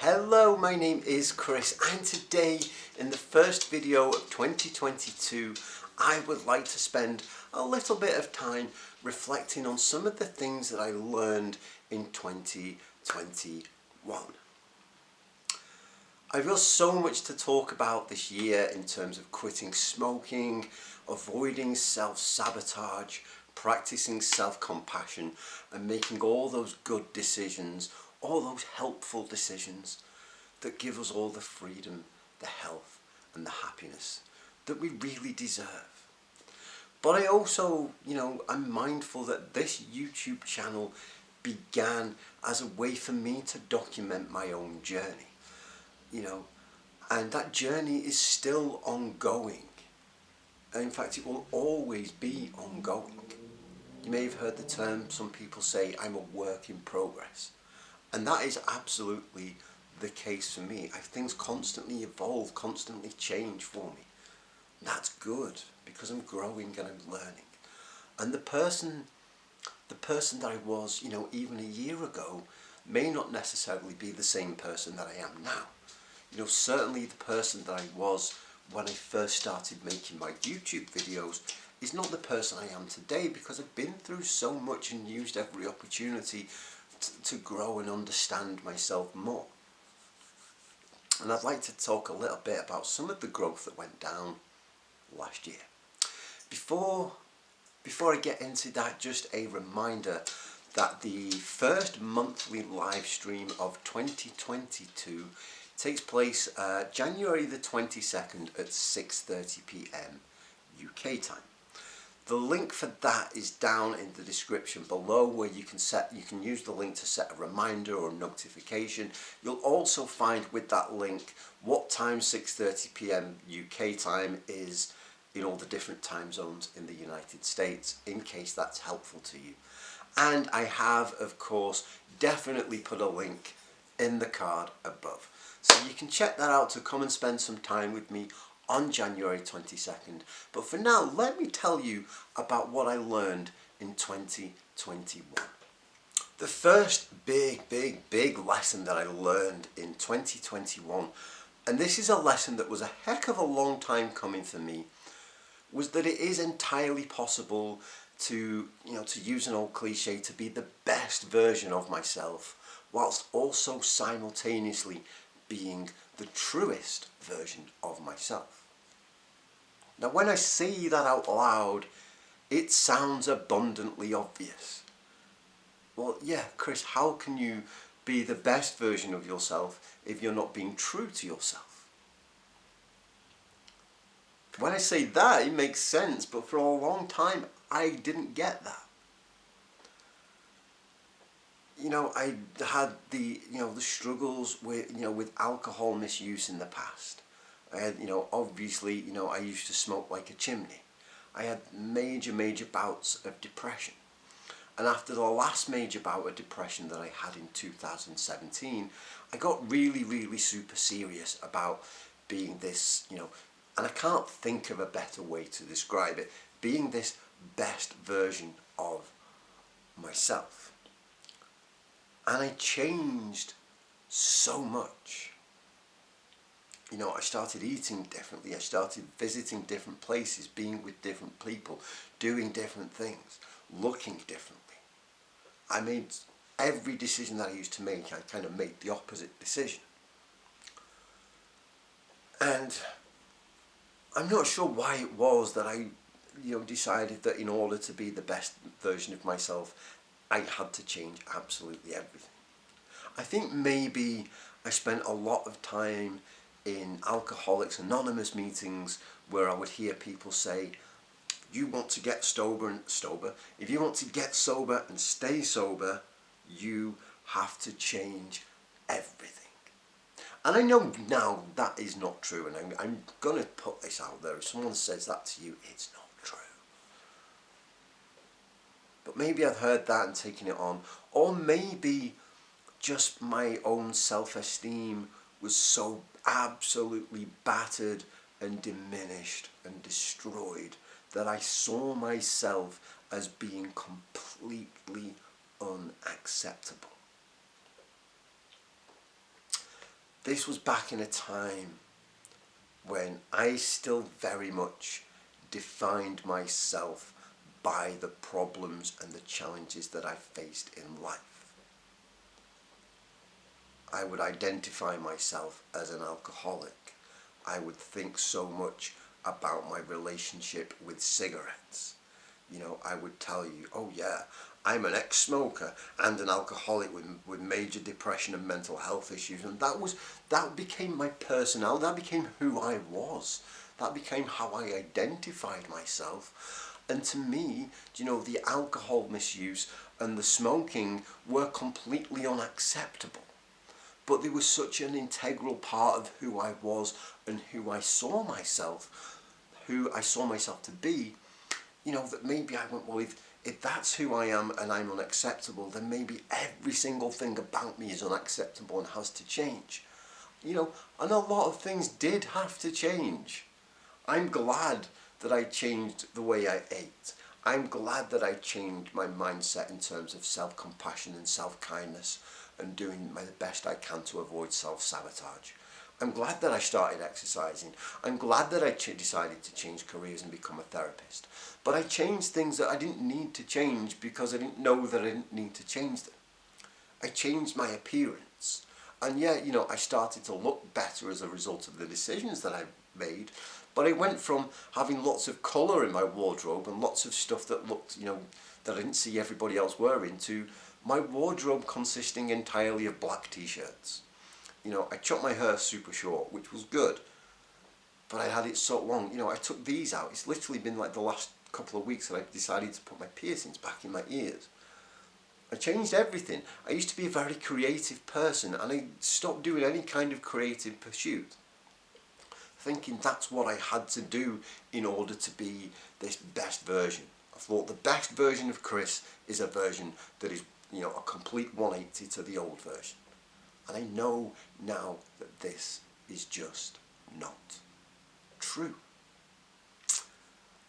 Hello, my name is Chris, and today in the first video of 2022 I would like to spend a little bit of time reflecting on some of the things that I learned in 2021. I've got so much to talk about this year in terms of quitting smoking, avoiding self-sabotage, practicing self-compassion and making all those good decisions, all those helpful decisions that give us all the freedom, the health and the happiness that we really deserve. But I also, I'm mindful that this YouTube channel began as a way for me to document my own journey. And that journey is still ongoing. In fact, it will always be ongoing. You may have heard the term, some people say, I'm a work in progress. And that is absolutely the case for me. Things constantly evolve, constantly change for me. That's good, because I'm growing and I'm learning. And the person that I was, even a year ago, may not necessarily be the same person that I am now. Certainly the person that I was when I first started making my YouTube videos is not the person I am today, because I've been through so much and used every opportunity to grow and understand myself more. And I'd like to talk a little bit about some of the growth that went down last year. Before I get into that, just a reminder that the first monthly live stream of 2022 takes place January the 22nd at 6:30 p.m. UK time. The link for that is down in the description below, where you can use the link to set a reminder or notification. You'll also find with that link what time 6:30 p.m. UK time is in all the different time zones in the United States, in case that's helpful to you. And I have, of course, definitely put a link in the card above. So you can check that out to come and spend some time with me on January 22nd. But for now, let me tell you about what I learned in 2021. The first big lesson that I learned in 2021, and this is a lesson that was a heck of a long time coming for me, was that it is entirely possible to use an old cliche, to be the best version of myself, whilst also simultaneously being the truest version of myself. Now, when I say that out loud, it sounds abundantly obvious. Well, yeah, Chris, how can you be the best version of yourself if you're not being true to yourself? When I say that, it makes sense, but for a long time, I didn't get that. I had the struggles with alcohol misuse in the past. I had, obviously, I used to smoke like a chimney. I had major bouts of depression. And after the last major bout of depression that I had in 2017, I got really super serious about being this, and I can't think of a better way to describe it, being this best version of myself. And I changed so much. I started eating differently. I started visiting different places, being with different people, doing different things, looking differently. I made every decision that I used to make, I kind of made the opposite decision. And I'm not sure why it was that I decided that in order to be the best version of myself, I had to change absolutely everything. I think maybe I spent a lot of time in Alcoholics Anonymous meetings where I would hear people say, you want to get sober, if you want to get sober and stay sober, you have to change everything. And I know now that is not true, and I'm going to put this out there. If someone says that to you, it's not true. But maybe I've heard that and taken it on, or maybe just my own self-esteem was so absolutely battered and diminished and destroyed that I saw myself as being completely unacceptable. this was back in a time when I still very much defined myself by the problems and the challenges that I faced in life. I would identify myself as an alcoholic. I would think so much about my relationship with cigarettes. You know, I would tell you, oh yeah, I'm an ex-smoker and an alcoholic with major depression and mental health issues. And that became my personality. That became who I was. That became how I identified myself. And to me, you know, the alcohol misuse and the smoking were completely unacceptable. But they were such an integral part of who I was and who I saw myself to be, you know, that maybe I went, well, if that's who I am and I'm unacceptable, then maybe every single thing about me is unacceptable and has to change. You know, and a lot of things did have to change. I'm glad that I changed the way I ate. I'm glad that I changed my mindset in terms of self-compassion and self-kindness and doing the best I can to avoid self-sabotage. I'm glad that I started exercising. I'm glad that I decided to change careers and become a therapist. But I changed things that I didn't need to change because I didn't know that I didn't need to change them. I changed my appearance. And yeah, you know, I started to look better as a result of the decisions that I made. But I went from having lots of colour in my wardrobe and lots of stuff that looked, you know, that I didn't see everybody else wearing, to my wardrobe consisting entirely of black t-shirts. You know, I chopped my hair super short, which was good, but I had it so long. You know, I took these out. It's literally been like the last couple of weeks that I decided to put my piercings back in my ears. I changed everything. I used to be a very creative person, and I stopped doing any kind of creative pursuit, thinking that's what I had to do in order to be this best version. I thought the best version of Chris is a version that is, you know, a complete 180 to the old version. And I know now that this is just not true.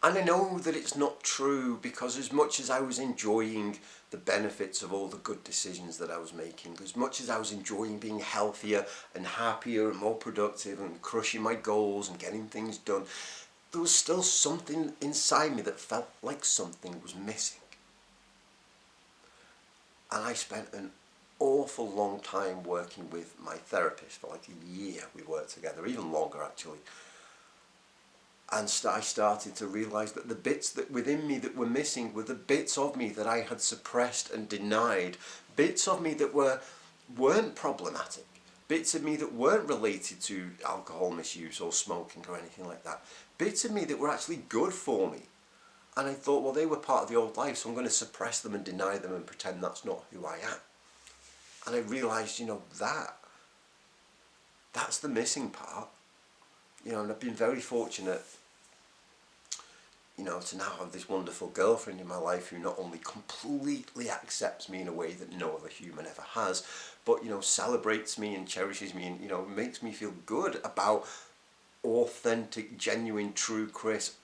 And I know that it's not true because as much as I was enjoying the benefits of all the good decisions that I was making, as much as I was enjoying being healthier and happier and more productive and crushing my goals and getting things done, there was still something inside me that felt like something was missing. And I spent an awful long time working with my therapist. For like a year we worked together, even longer actually. And I started to realise that the bits that within me that were missing were the bits of me that I had suppressed and denied, bits of me that weren't problematic, bits of me that weren't related to alcohol misuse or smoking or anything like that, bits of me that were actually good for me. And I thought, well, they were part of the old life, so I'm going to suppress them and deny them and pretend that's not who I am. And I realised, you know, that's the missing part. You know, and I've been very fortunate, you know, to now have this wonderful girlfriend in my life who not only completely accepts me in a way that no other human ever has, but, you know, celebrates me and cherishes me and, you know, makes me feel good about authentic, genuine, true Chris.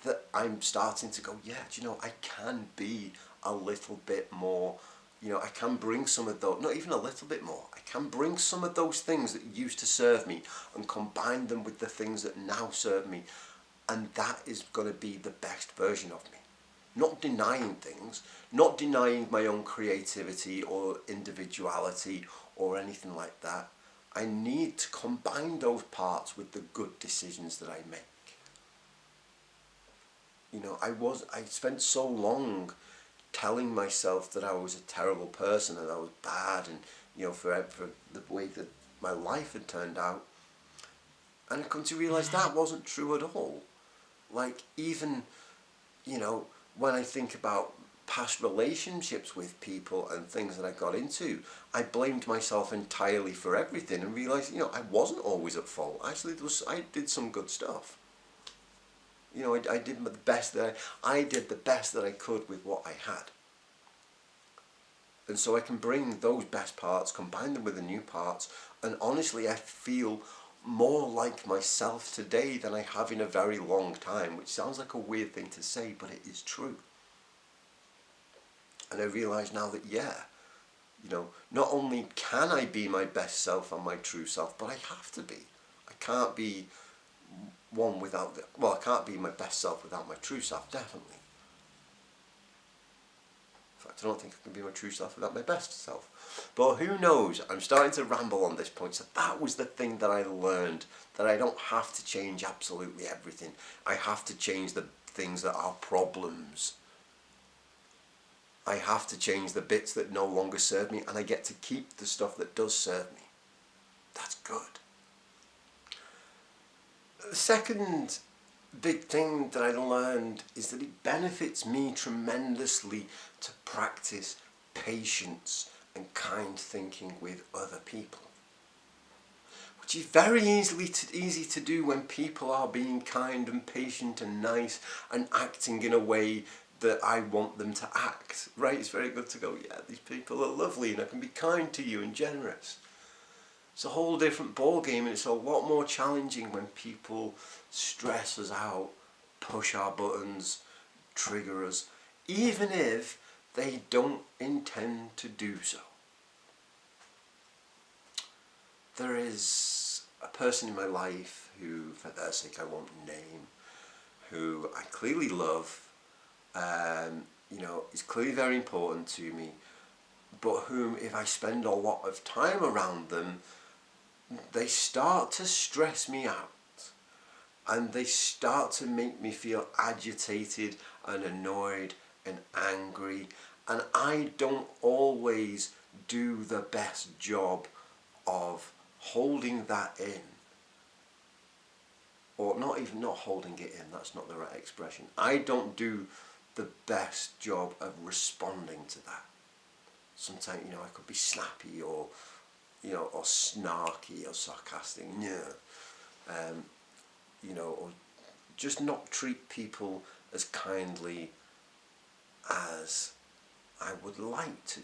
That I'm starting to go, yeah, do you know, I can be a little bit more, you know, I can bring some of those, not even a little bit more, I can bring some of those things that used to serve me and combine them with the things that now serve me. And that is going to be the best version of me. Not denying things, not denying my own creativity or individuality or anything like that. I need to combine those parts with the good decisions that I make. You know, I spent so long telling myself that I was a terrible person and I was bad, and, you know, for the way that my life had turned out. And I come to realise that wasn't true at all. Like, even, you know, when I think about past relationships with people and things that I got into, I blamed myself entirely for everything and realised, you know, I wasn't always at fault. Actually, I did some good stuff. You know, I did the best that I did the best that I could with what I had. And so I can bring those best parts, combine them with the new parts, and honestly I feel more like myself today than I have in a very long time, which sounds like a weird thing to say, but it is true. And I realise now that, yeah, not only can I be my best self and my true self, but I have to be. I can't be one without I can't be my best self without my true self, definitely. In fact, I don't think I can be my true self without my best self. But who knows? I'm starting to ramble on this point. So that was the thing that I learned, that I don't have to change absolutely everything. I have to change the things that are problems. I have to change the bits that no longer serve me, and I get to keep the stuff that does serve me. That's good. The second big thing that I learned is that it benefits me tremendously to practice patience and kind thinking with other people, which is very easy to do when people are being kind and patient and nice and acting in a way that I want them to act, right? It's very good to go, yeah, these people are lovely and I can be kind to you and generous. It's a whole different ball game, and it's a lot more challenging when people stress us out, push our buttons, trigger us, even if they don't intend to do so. There is a person in my life who, for their sake I won't name, who I clearly love, is clearly very important to me, but whom, if I spend a lot of time around them, they start to stress me out, and they start to make me feel agitated and annoyed and angry, and I don't always do the best job of holding that in, or not holding it in, that's not the right expression. I don't do the best job of responding to that. Sometimes, I could be snappy or snarky or sarcastic, or just not treat people as kindly as I would like to.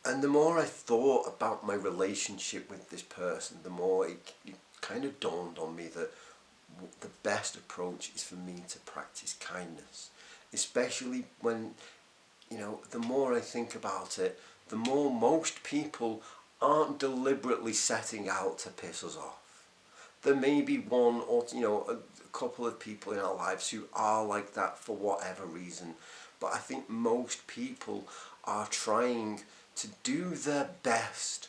And the more I thought about my relationship with this person, the more it kind of dawned on me that the best approach is for me to practice kindness, especially when, the more I think about it, the more most people aren't deliberately setting out to piss us off. There may be one or a couple of people in our lives who are like that for whatever reason, but I think most people are trying to do their best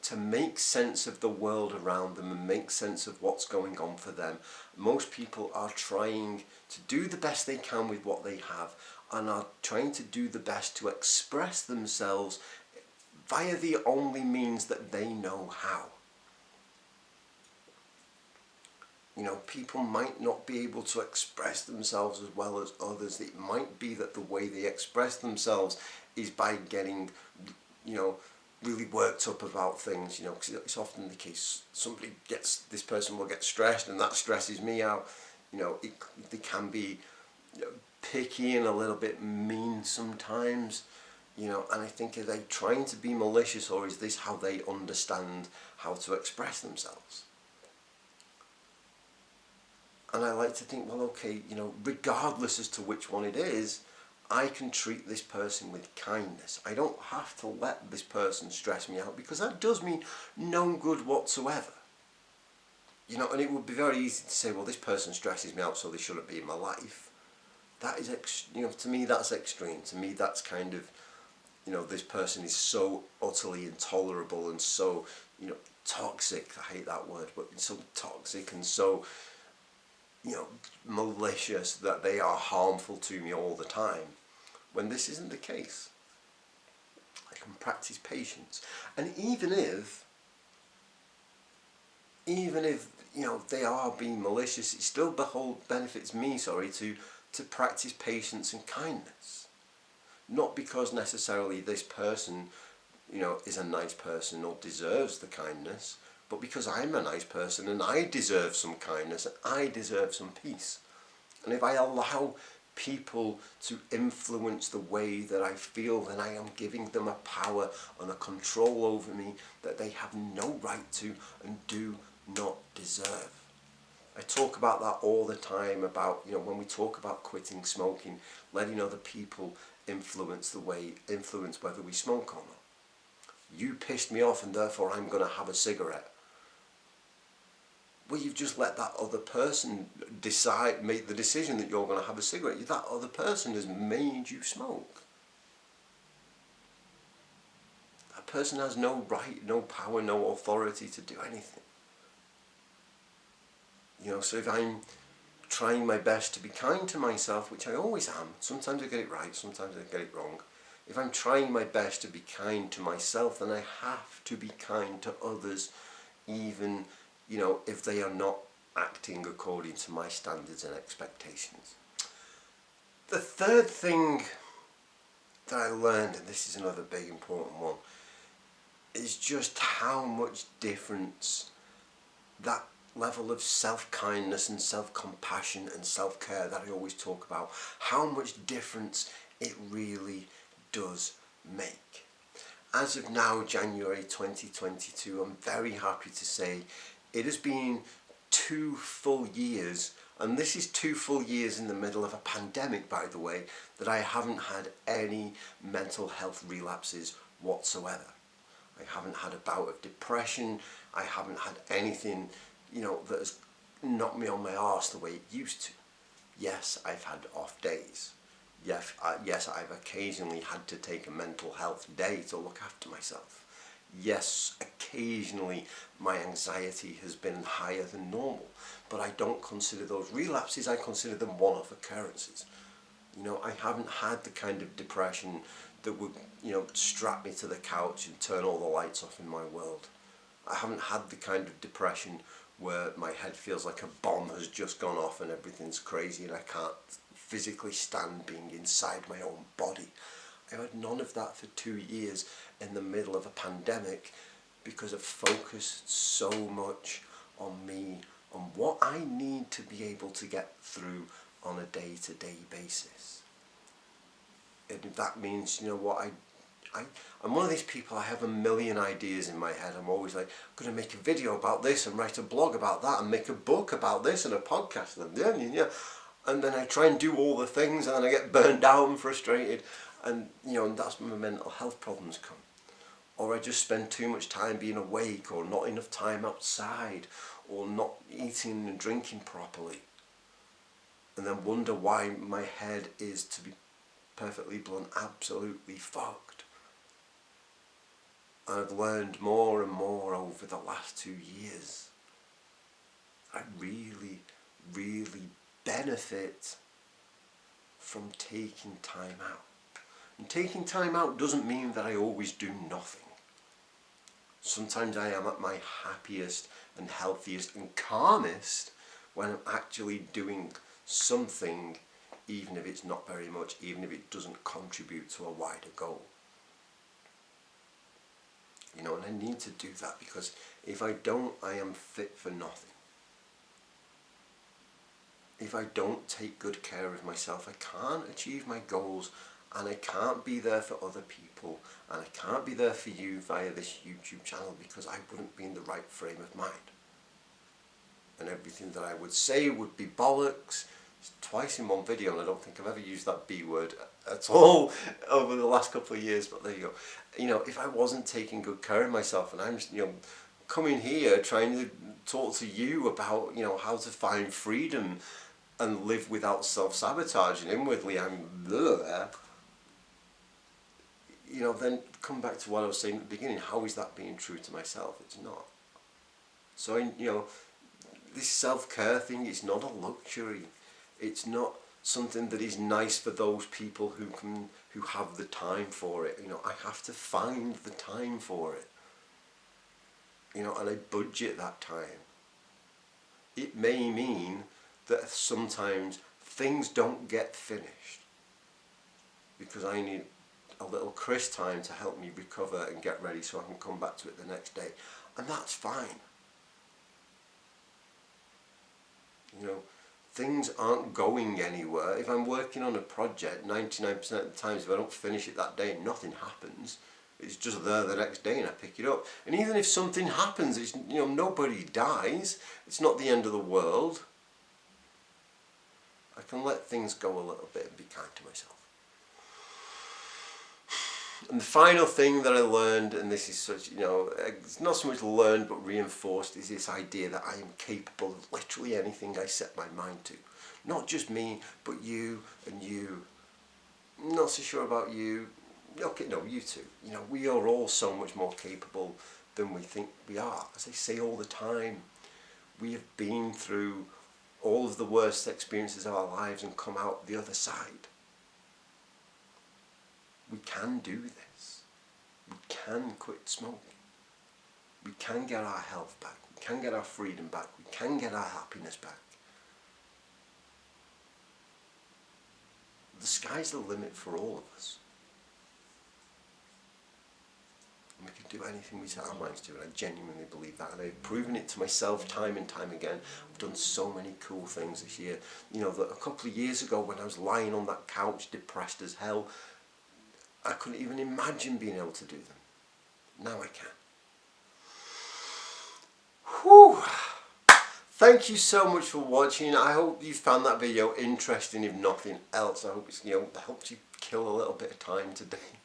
to make sense of the world around them and make sense of what's going on for them. Most people are trying to do the best they can with what they have, and are trying to do the best to express themselves via the only means that they know how. People might not be able to express themselves as well as others. It might be that the way they express themselves is by getting, really worked up about things, because it's often the case. This person will get stressed, and that stresses me out. They can be picky and a little bit mean sometimes, and I think, are they trying to be malicious, or is this how they understand how to express themselves? And I like to think, well, okay, regardless as to which one it is, I can treat this person with kindness. I don't have to let this person stress me out, because that does me no good whatsoever. And it would be very easy to say, well, this person stresses me out, so they shouldn't be in my life. That is, to me, that's extreme. To me, that's kind of, this person is so utterly intolerable and so, toxic. I hate that word, but so toxic and so, malicious that they are harmful to me all the time, when this isn't the case. I can practice patience, and even if they are being malicious, it still benefits me, to practice patience and kindness. Not because necessarily this person, is a nice person or deserves the kindness, but because I'm a nice person and I deserve some kindness and I deserve some peace. And if I allow people to influence the way that I feel, then I am giving them a power and a control over me that they have no right to and do not deserve. I talk about that all the time, about, when we talk about quitting smoking, letting other people influence whether we smoke or not. You pissed me off and therefore I'm going to have a cigarette. Well, you've just let that other person make the decision that you're going to have a cigarette. That other person has made you smoke. That person has no right, no power, no authority to do anything. So if I'm trying my best to be kind to myself, which I always am, sometimes I get it right, sometimes I get it wrong. If I'm trying my best to be kind to myself, then I have to be kind to others, even, if they are not acting according to my standards and expectations. The third thing that I learned, and this is another big important one, is just how much difference that level of self-kindness and self-compassion and self-care that I always talk about, how much difference it really does make. As of now, January 2022, I'm very happy to say it has been 2 full years, and this is 2 full years in the middle of a pandemic, by the way, that I haven't had any mental health relapses whatsoever. I haven't had a bout of depression. I haven't had anything, that has knocked me on my arse the way it used to. Yes, I've had off days. Yes, I've occasionally had to take a mental health day to look after myself. Yes, occasionally my anxiety has been higher than normal, but I don't consider those relapses. I consider them one-off occurrences. I haven't had the kind of depression that would, strap me to the couch and turn all the lights off in my world. I haven't had the kind of depression where my head feels like a bomb has just gone off and everything's crazy and I can't physically stand being inside my own body. I had none of that for 2 years in the middle of a pandemic because I've focused so much on me, on what I need to be able to get through on a day-to-day basis. And if that means, I'm one of these people, I have a million ideas in my head. I'm always like, I'm going to make a video about this and write a blog about that and make a book about this and a podcast. And then I try and do all the things and then I get burned out and frustrated. And, and that's when my mental health problems come. Or I just spend too much time being awake or not enough time outside or not eating and drinking properly. And then wonder why my head is, to be perfectly blunt, absolutely fucked. I've learned more and more over the last 2 years. I really, really benefit from taking time out. And taking time out doesn't mean that I always do nothing. Sometimes I am at my happiest and healthiest and calmest when I'm actually doing something, even if it's not very much, even if it doesn't contribute to a wider goal. And I need to do that because if I don't, I am fit for nothing. If I don't take good care of myself, I can't achieve my goals and I can't be there for other people and I can't be there for you via this YouTube channel because I wouldn't be in the right frame of mind. And everything that I would say would be bollocks. It's twice in one video and I don't think I've ever used that B word at all over the last couple of years, but there you go. If I wasn't taking good care of myself and I'm just, coming here trying to talk to you about, how to find freedom and live without self-sabotage, and inwardly I'm there, then come back to what I was saying at the beginning. How is that being true to myself? It's not. So, this self-care thing is not a luxury. It's not something that is nice for those people who have the time for it. I have to find the time for it. And I budget that time. It may mean that sometimes things don't get finished because I need a little Chris time to help me recover and get ready so I can come back to it the next day. And that's fine. Things aren't going anywhere. If I'm working on a project, 99% of the times if I don't finish it that day, nothing happens. It's just there the next day and I pick it up. And even if something happens, it's, nobody dies. It's not the end of the world. I can let things go a little bit and be kind to myself. And the final thing that I learned, and this is such, it's not so much learned but reinforced, is this idea that I am capable of literally anything I set my mind to. Not just me, but you and you. Not so sure about you. Okay, no, you too. We are all so much more capable than we think we are. As I say all the time, we have been through all of the worst experiences of our lives and come out the other side. We can do this. We can quit smoking. We can get our health back. We can get our freedom back. We can get our happiness back. The sky's the limit for all of us. And we can do anything we set our minds to, and I genuinely believe that. And I've proven it to myself time and time again. I've done so many cool things this year. That a couple of years ago when I was lying on that couch depressed as hell, I couldn't even imagine being able to do them. Now I can. Whew. Thank you so much for watching. I hope you found that video interesting, if nothing else. I hope it's helped you kill a little bit of time today.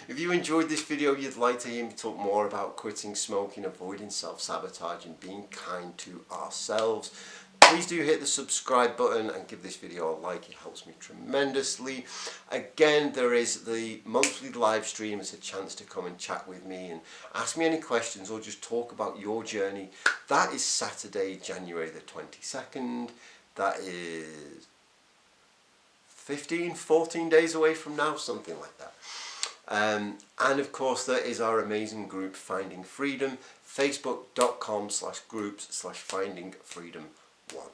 If you enjoyed this video, you'd like to hear me talk more about quitting smoking, avoiding self-sabotage and being kind to ourselves, please do hit the subscribe button and give this video a like. It helps me tremendously. Again, there is the monthly live stream. It's a chance to come and chat with me and ask me any questions or just talk about your journey. That is Saturday, January the 22nd. That is 14 days away from now, something like that. And of course there is our amazing group Finding Freedom, facebook.com/groups/findingfreedom1.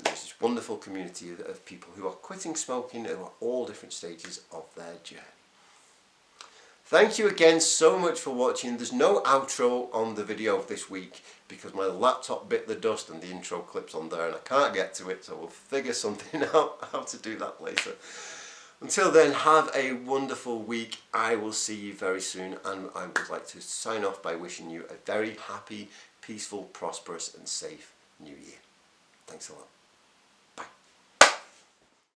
There's this wonderful community of people who are quitting smoking who are all different stages of their journey. Thank you again so much for watching. There's no outro on the video of this week because my laptop bit the dust and the intro clips on there and I can't get to it, so we'll figure something out how to do that later. Until then, have a wonderful week. I will see you very soon, and I would like to sign off by wishing you a very happy, peaceful, prosperous and safe new year. Thanks a lot.